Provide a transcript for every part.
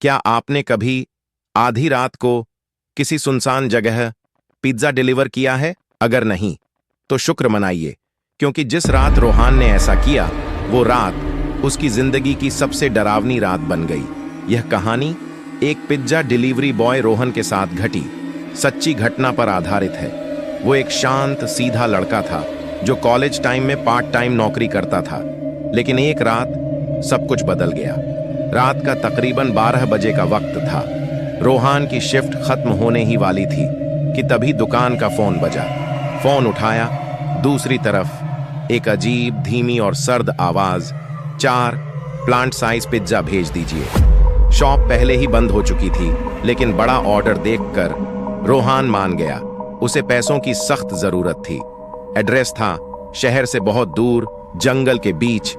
क्या आपने कभी आधी रात को किसी सुनसान जगह पिज्जा डिलीवर किया है? अगर नहीं, तो शुक्र मनाइए, क्योंकि जिस रात रोहान ने ऐसा किया, वो रात उसकी जिंदगी की सबसे डरावनी रात बन गई। यह कहानी एक पिज्जा डिलीवरी बॉय रोहन के साथ घटी सच्ची घटना पर आधारित है। वो एक शांत, सीधा लड़का था जो कॉलेज टाइम में पार्ट टाइम नौकरी करता था। लेकिन एक रात सब कुछ बदल गया। रात का तकरीबन 12 बजे का वक्त था। रोहान की शिफ्ट खत्म होने ही वाली थी कि तभी दुकान का फोन बजा। फोन उठाया, दूसरी तरफ एक अजीब, धीमी और सर्द आवाज, 4 प्लांट साइज पिज्जा भेज दीजिए। शॉप पहले ही बंद हो चुकी थी, लेकिन बड़ा ऑर्डर देखकर रोहान मान गया। उसे पैसों की सख्त जरूरत थी। एड्रेस था शहर से बहुत दूर, जंगल के बीच,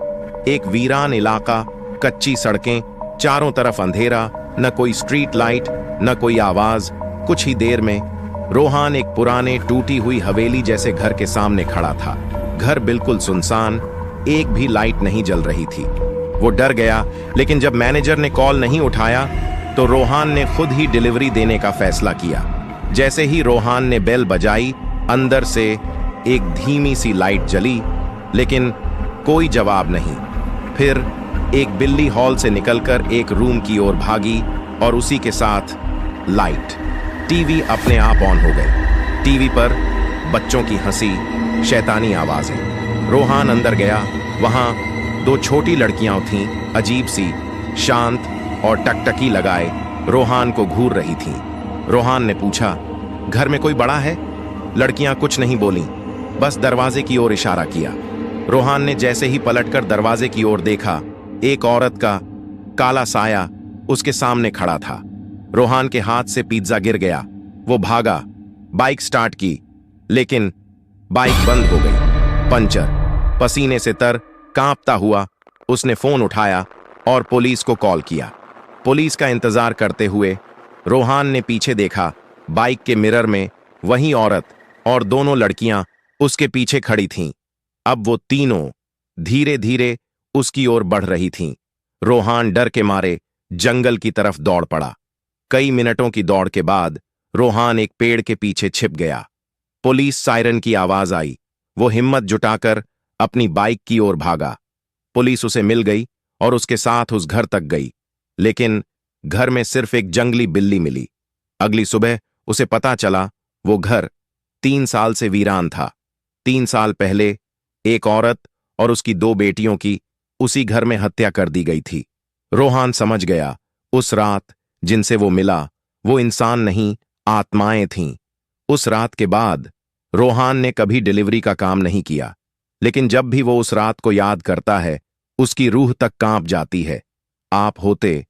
एक वीरान इलाका, कच्ची सड़कें, चारों तरफ अंधेरा, न कोई स्ट्रीट लाइट, न कोई आवाज। कुछ ही देर में रोहान एक पुराने, टूटी हुई हवेली जैसे घर के सामने खड़ा था। घर बिल्कुल सुनसान, एक भी लाइट नहीं जल रही थी। वो डर गया, लेकिन जब मैनेजर ने कॉल नहीं उठाया, तो रोहान ने खुद ही डिलीवरी देने का फैसला किया। जैसे ही रोहान ने बेल बजाई, अंदर से एक धीमी सी लाइट जली, लेकिन कोई जवाब नहीं। फिर एक बिल्ली हॉल से निकलकर एक रूम की ओर भागी और उसी के साथ लाइट। टीवी अपने आप ऑन हो गई। टीवी पर बच्चों की हंसी, शैतानी आवाजें। रोहान अंदर गया। वहां 2 छोटी लड़कियां थीं, अजीब सी, शांत और टकटकी लगाए रोहान को घूर रही थीं। रोहान ने पूछा, घर में कोई बड़ा है? लड़कियां कुछ नहीं बोलीं, बस दरवाजे की ओर इशारा किया। रोहान ने जैसे ही पलटकर दरवाजे की ओर देखा, एक औरत का काला साया उसके सामने खड़ा था। रोहान के हाथ से पिज्जा गिर गया। वो भागा, बाइक स्टार्ट की, लेकिन बाइक बंद हो गई, पंचर। पसीने से तर, कांपता हुआ उसने फोन उठाया और पुलिस को कॉल किया। पुलिस का इंतजार करते हुए रोहान ने पीछे देखा। बाइक के मिरर में वही औरत और दोनों लड़कियां उसके पीछे खड़ी थीं। अब वो तीनों धीरे धीरे उसकी ओर बढ़ रही थीं। रोहान डर के मारे जंगल की तरफ दौड़ पड़ा। कई मिनटों की दौड़ के बाद रोहान एक पेड़ के पीछे छिप गया। पुलिस सायरन की आवाज आई। वो हिम्मत जुटाकर अपनी बाइक की ओर भागा। पुलिस उसे मिल गई और उसके साथ उस घर तक गई, लेकिन घर में सिर्फ एक जंगली बिल्ली मिली। अगली सुबह उसे पता चला वो घर 3 साल से वीरान था। 3 साल पहले एक औरत और उसकी 2 बेटियों की उसी घर में हत्या कर दी गई थी। रोहान समझ गया, उस रात जिनसे वो मिला, वो इंसान नहीं, आत्माएं थीं। उस रात के बाद रोहान ने कभी डिलीवरी का काम नहीं किया, लेकिन जब भी वो उस रात को याद करता है, उसकी रूह तक कांप जाती है। आप होते